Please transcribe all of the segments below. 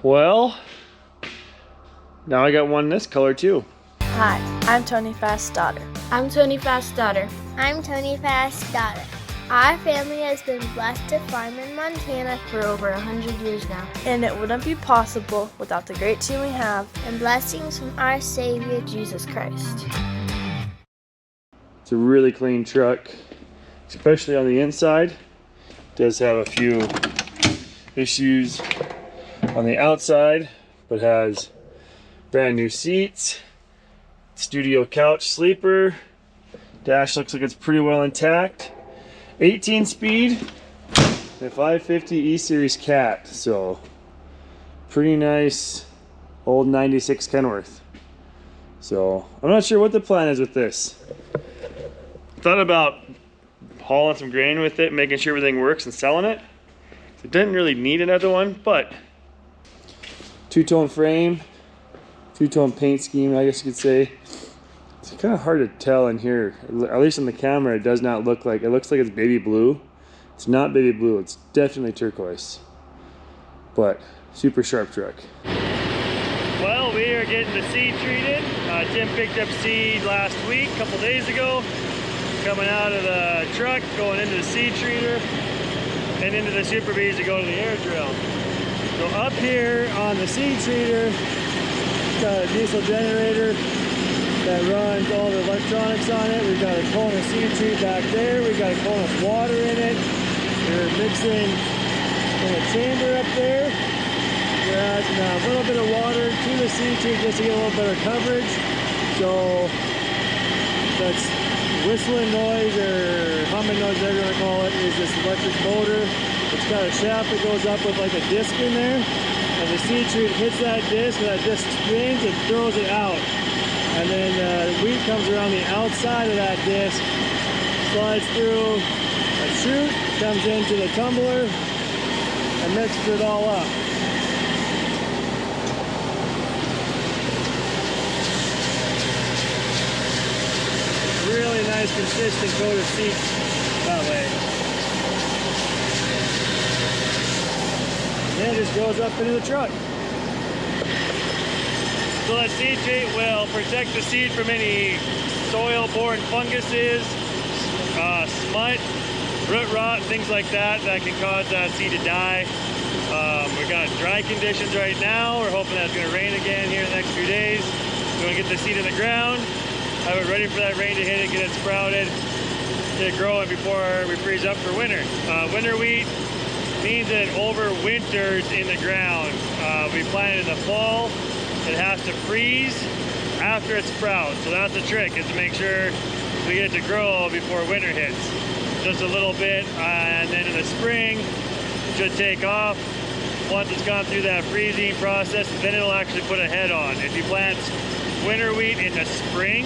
Well, now I got one in this color too. Hi, I'm Tony Fast's daughter. I'm Tony Fast's daughter. I'm Tony Fast's daughter. Our family has been blessed to farm in Montana For over 100 years now. And it wouldn't be possible without the great team we have and blessings from our Savior, Jesus Christ. It's a really clean truck, especially on the inside. It does have a few issues on the outside, but has brand new seats, studio couch sleeper, dash looks like it's pretty well intact, 18 speed, and 550 E-Series cat, so pretty nice old 96 Kenworth. So I'm not sure what the plan is with this. Thought about hauling some grain with it, making sure everything works and selling it. It didn't really need another one, but two-tone frame, two-tone paint scheme, I guess you could say. It's kind of hard to tell in here, at least on the camera. It does not look like, it looks like it's baby blue. It's not baby blue, it's definitely turquoise, but super sharp truck. Well, we are getting the seed treated. Tim picked up seed last week, a couple days ago, coming out of the truck, going into the seed treater, and into the super bees to go to the air drill. So up here on the seed treater, got a diesel generator that runs all the electronics on it. We've got a cone of seed treat back there. We've got a cone of water in it. We're mixing in a chamber up there. We're adding a little bit of water to the seed treat just to get a little better coverage. So that's whistling noise or humming noise, whatever you want to call it, is this electric motor. It's got a shaft that goes up with like a disc in there, and the seed treat hits that disc, and that disc spins and throws it out. And then wheat comes around the outside of that disc, slides through a chute, comes into the tumbler, and mixes it all up. Really nice consistent coat of seed that way. And it just goes up into the truck. So that seed treat will protect the seed from any soil-borne funguses, smut, root rot, things like that can cause that seed to die. We've got dry conditions right now. We're hoping that it's going to rain again here in the next few days. We want to get the seed in the ground, have it ready for that rain to hit it, get it sprouted, get it growing before we freeze up for winter. Winter wheat means that it overwinters in the ground. We plant it in the fall. It has to freeze after it sprouts. So that's the trick, is to make sure we get it to grow before winter hits. Just a little bit, and then in the spring, it should take off. Once it's gone through that freezing process, then it'll actually put a head on. If you plant winter wheat in the spring,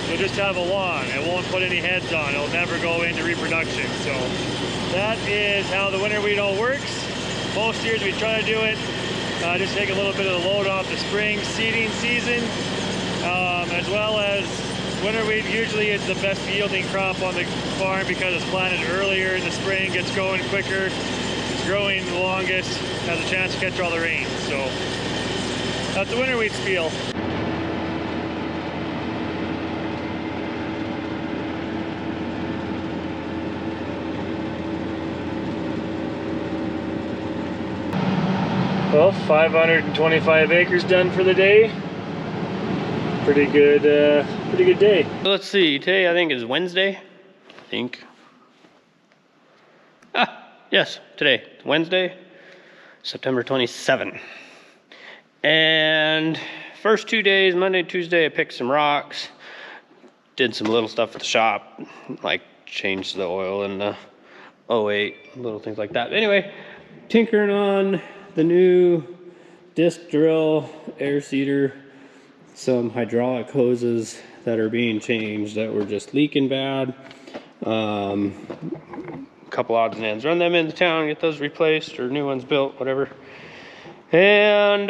you'll just have a lawn. It won't put any heads on. It'll never go into reproduction. So that is how the winter wheat all works. Most years we try to do it, just take a little bit of the load off the spring seeding season, as well as winter wheat usually is the best yielding crop on the farm because it's planted earlier in the spring, gets going quicker, it's growing the longest, has a chance to catch all the rain. So that's the winter wheat spiel. Well, 525 acres done for the day. Pretty good day. Let's see, today I think is Wednesday. Yes, today, Wednesday, September 27. And first 2 days, Monday, Tuesday, I picked some rocks, did some little stuff at the shop, like changed the oil in the 08, little things like that. But anyway, tinkering on the new disc drill, air seeder, some hydraulic hoses that are being changed that were just leaking bad. A couple odds and ends. Run them into town, get those replaced or new ones built, whatever. And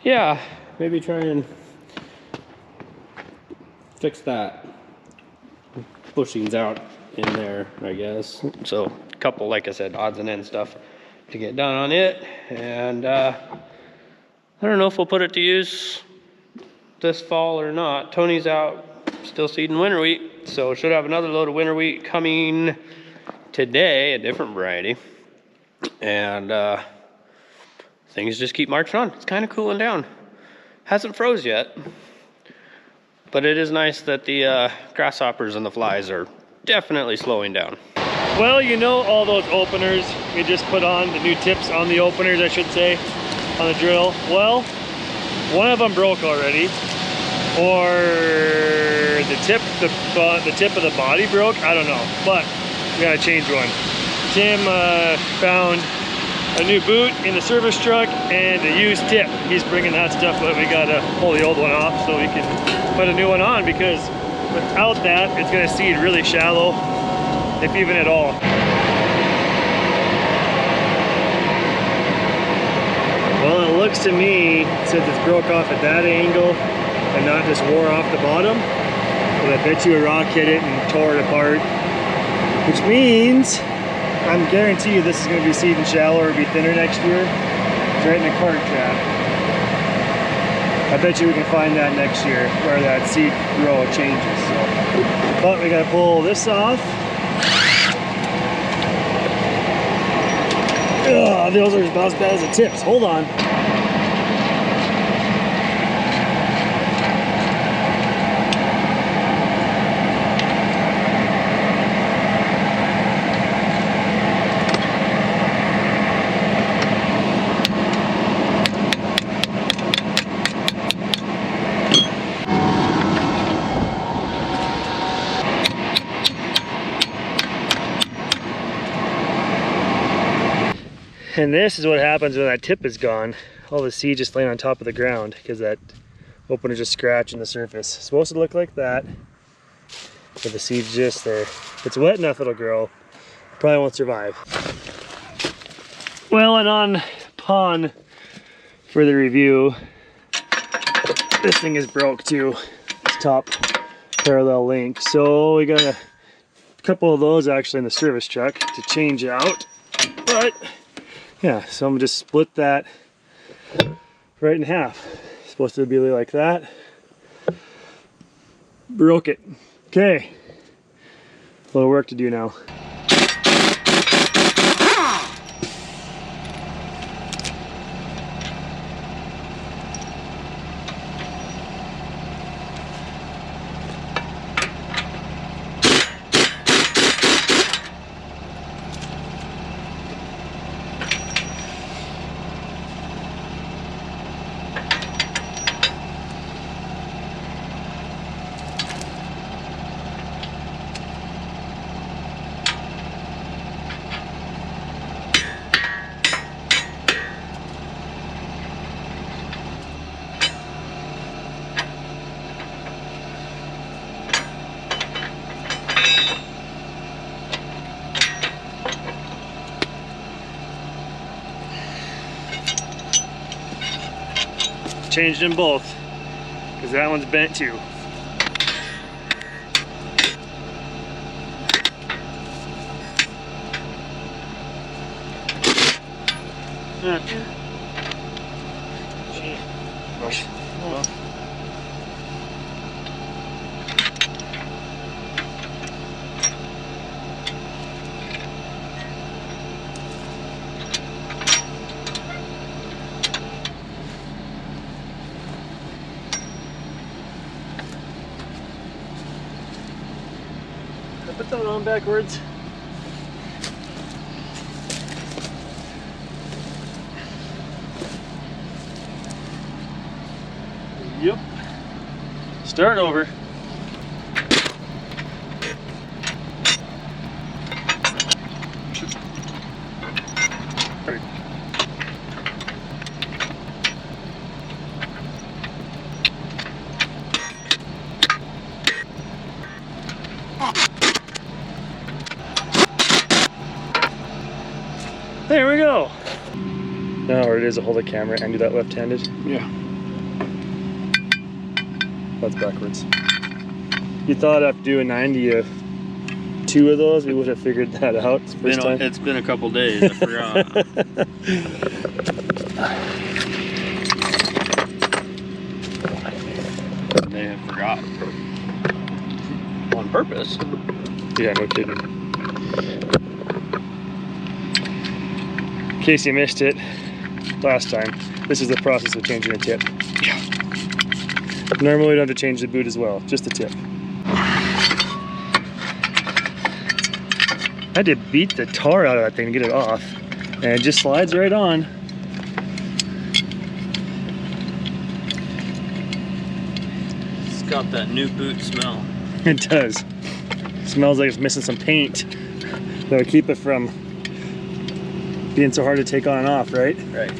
yeah, maybe try and fix that. Bushings out in there, I guess. So a couple, like I said, odds and ends stuff. to get done on it. And I don't know if we'll put it to use this fall or not. Tony's out still seeding winter wheat, so should have another load of winter wheat coming today, a different variety. And things just keep marching on. It's kind of cooling down. Hasn't froze yet, but it is nice that the grasshoppers and the flies are definitely slowing down. Well, you know, all those openers we just put on, the new tips on the openers, I should say, on the drill. Well, one of them broke already, or the tip of the body broke. I don't know, but we gotta change one. Tim found a new boot in the service truck and a used tip. He's bringing that stuff, but we gotta pull the old one off so we can put a new one on, because without that, it's gonna seed really shallow, if even at all. Well, it looks to me, since it's broke off at that angle and not just wore off the bottom, but I bet you a rock hit it and tore it apart, which means I'm guarantee you this is going to be seeding shallow or be thinner next year. It's right in the corn trap. I bet you we can find that next year where that seed row changes. So. But we got to pull this off. Ugh, those are about as bad as the tips. Hold on. And this is what happens when that tip is gone. All the seed just laying on top of the ground because that opener just scratching the surface. It's supposed to look like that, but the seed's just there. If it's wet enough, it'll grow. Probably won't survive. Well, and upon further review, this thing is broke too. This top parallel link. So we got a couple of those actually in the service truck to change out, but yeah, so I'm gonna just split that right in half. It's supposed to be like that. Broke it. Okay. A little work to do now. Changed them both because that one's bent too. Put that on backwards. Yep. Start over. There we go. Now where it is to hold the camera and do that left-handed. Yeah. That's backwards. You thought after doing 90 of 2 of those, we would have figured that out. It's been a couple days, I forgot. They have forgot. On purpose. Yeah, no kidding. In case you missed it last time, this is the process of changing a tip. Yeah. Normally we don't have to change the boot as well, just the tip. I had to beat the tar out of that thing to get it off, and it just slides right on. It's got that new boot smell. It does. It smells like it's missing some paint. That would keep it from being so hard to take on and off, right? Right.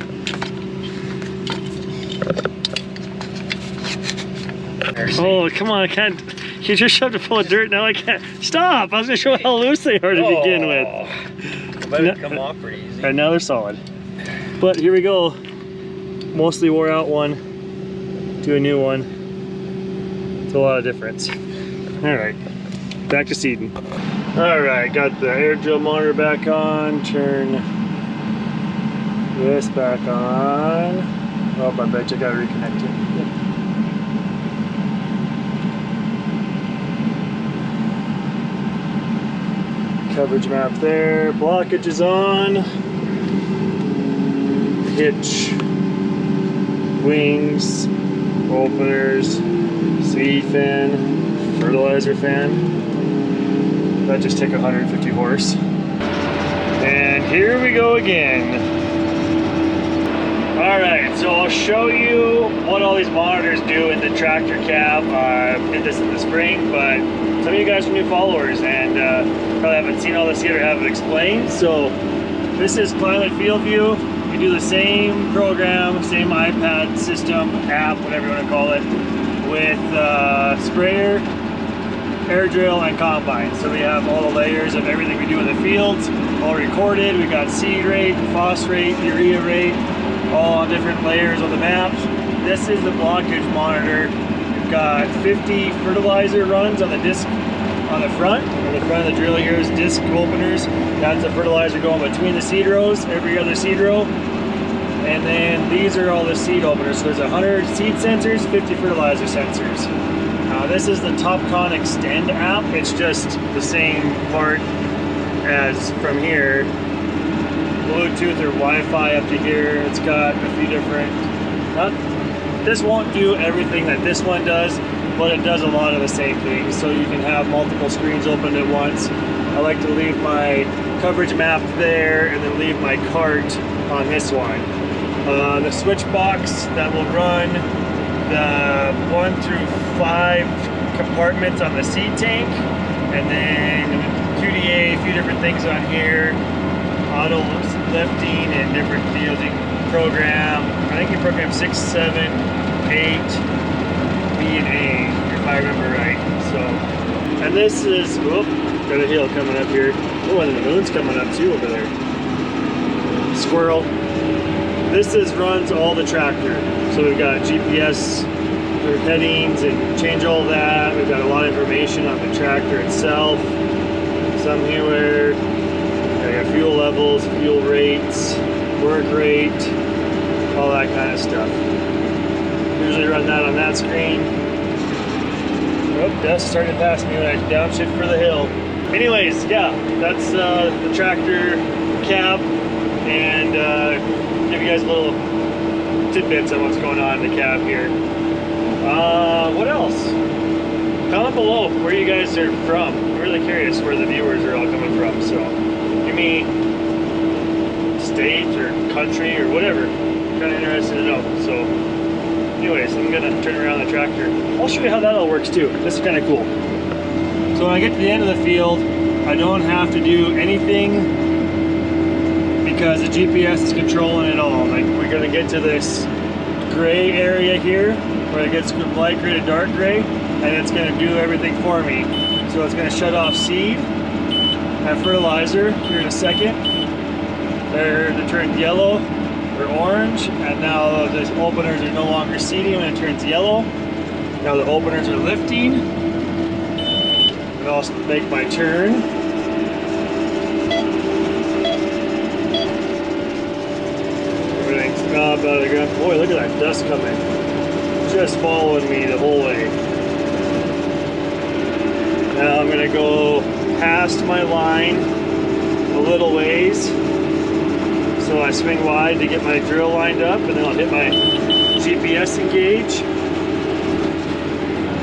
Oh, come on, I can't. You just shoved a full of dirt, now I can't. Stop! I was gonna show how loose they are to begin with. But it come off pretty easy. And now they're solid. But here we go. Mostly wore out one to a new one. It's a lot of difference. All right, back to seeding. All right, got the air drill monitor back on. Turn this back on. Oh, I bet you gotta reconnect it. Coverage map there. Blockage is on. Hitch, wings, openers, seed fan, fertilizer fan. That just took 150 horse. And here we go again. Alright, so I'll show you what all these monitors do in the tractor cab. I did this in the spring, but some of you guys are new followers and probably haven't seen all this yet or have it explained. So this is Climate Field View. We do the same program, same iPad system, app, whatever you want to call it, with sprayer, air drill, and combine. So we have all the layers of everything we do in the fields, all recorded. We got seed rate, phosphate, urea rate, all on different layers of the maps. This is the blockage monitor. We've got 50 fertilizer runs on the disc on the front. On the front of the drill here is disc openers. That's the fertilizer going between the seed rows, every other seed row. And then these are all the seed openers. So there's 100 seed sensors, 50 fertilizer sensors. This is the TopCon Extend app. It's just the same part as from here. Bluetooth or Wi-Fi up to here. It's got a few different, this won't do everything that this one does, but it does a lot of the same things. So you can have multiple screens open at once. I like to leave my coverage map there and then leave my cart on this one. The switch box that will run the 1 through 5 compartments on the seed tank, and then QDA, a few different things on here. Auto lifting and different fielding program. I think you program 6, 7, 8, B, and A, if I remember right. So, and this is, whoop, got a hill coming up here. Oh, and the moon's coming up too over there. Squirrel. This runs all the tractor. So we've got GPS headings and change all that. We've got a lot of information on the tractor itself. Some here. We got fuel levels, fuel rates, work rate, all that kind of stuff. Usually run that on that screen. Oh, dust started to pass me when I downshift for the hill. Anyways, yeah, that's the tractor cab, and give you guys a little tidbits on what's going on in the cab here. What else? Comment below where you guys are from. I'm really curious where the viewers are all coming from, so give me state or country or whatever. I'm kind of interested to know. So anyways, I'm gonna turn around the tractor. I'll show you how that all works too. This is kind of cool. So when I get to the end of the field, I don't have to do anything because the GPS is controlling it all. Like, we're gonna get to this gray area here where it gets from light gray to dark gray, and it's gonna do everything for me. So it's gonna shut off seed and fertilizer here in a second. They're turned yellow or orange, and now the openers are no longer seeding when it turns yellow. Now the openers are lifting, and I'll make my turn. up out of the ground. Boy, look at that dust coming. Just following me the whole way. Now I'm gonna go past my line a little ways. So I swing wide to get my drill lined up, and then I'll hit my GPS engage.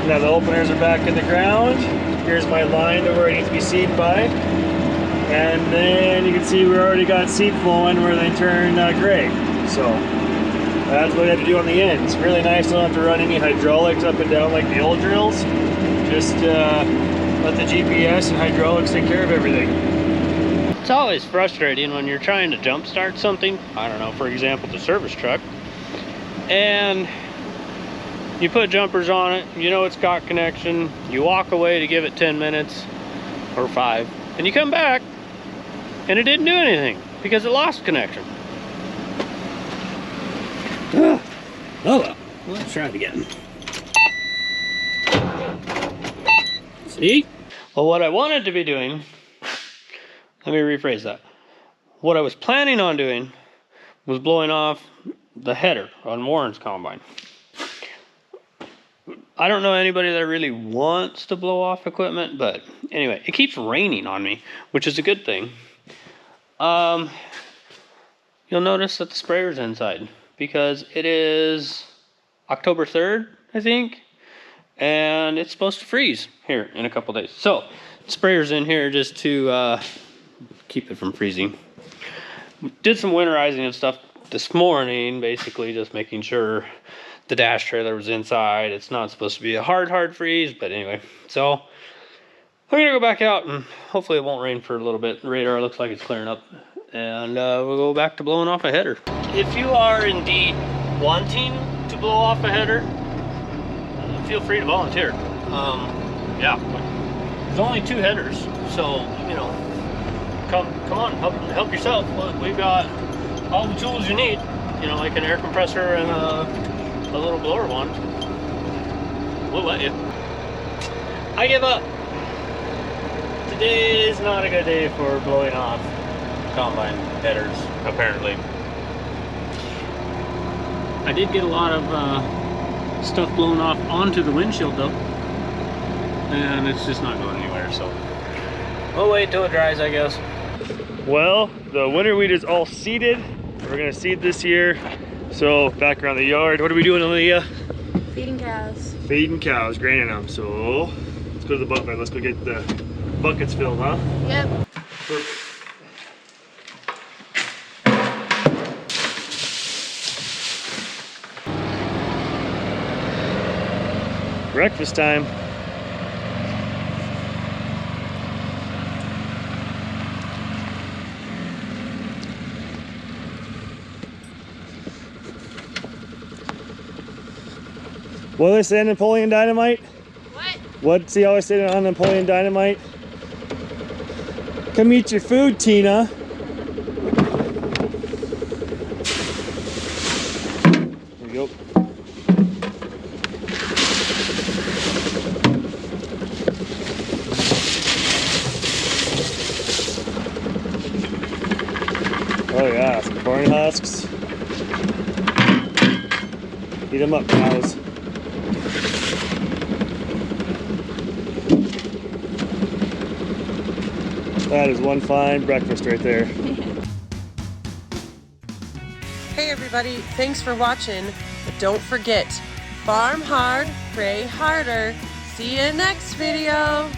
Now the openers are back in the ground. Here's my line to where I need to be seed by. And then you can see we already got seed flowing where they turn gray. So that's what we have to do on the ends. Really nice, don't have to run any hydraulics up and down like the old drills. Just let the GPS and hydraulics take care of everything. It's always frustrating when you're trying to jump start something. I don't know, for example, the service truck. And you put jumpers on it, you know it's got connection, you walk away to give it 10 minutes or 5, and you come back and it didn't do anything because it lost connection. Oh well, let's try it again. See? Well, what I wanted to be doing, let me rephrase that. What I was planning on doing was blowing off the header on Warren's combine. I don't know anybody that really wants to blow off equipment, but anyway, it keeps raining on me, which is a good thing. You'll notice that the sprayer's inside because it is October 3rd, I think, and it's supposed to freeze here in a couple days. So, the sprayer's in here just to keep it from freezing. Did some winterizing and stuff this morning, basically just making sure the dash trailer was inside. It's not supposed to be a hard freeze, but anyway. So I'm gonna go back out and hopefully it won't rain for a little bit. The radar looks like it's clearing up, and we'll go back to blowing off a header. If you are indeed wanting to blow off a header, feel free to volunteer. Yeah, there's only 2 headers, so you know, come on, help yourself. Look, we've got all the tools you need. You know, like an air compressor and a little blower wand. We'll let you. I give up. Today is not a good day for blowing off combine headers, apparently. I did get a lot of stuff blown off onto the windshield though, and it's just not going anywhere, so we'll wait till it dries, I guess. Well, the winter wheat is all seeded. We're gonna seed this year. So back around the yard, what are we doing, Aaliyah? Feeding cows. Feeding cows, graining them. So let's go to the bucket. Let's go get the buckets filled, huh? Yep. Perfect. Breakfast time. What do they say on Napoleon Dynamite? What? What's he always say on Napoleon Dynamite? Come eat your food, Tina. There you go. Oh yeah, some corn husks. Eat them up, cows. That is one fine breakfast right there. Hey everybody, thanks for watching, but don't forget, farm hard, pray harder. See you next video.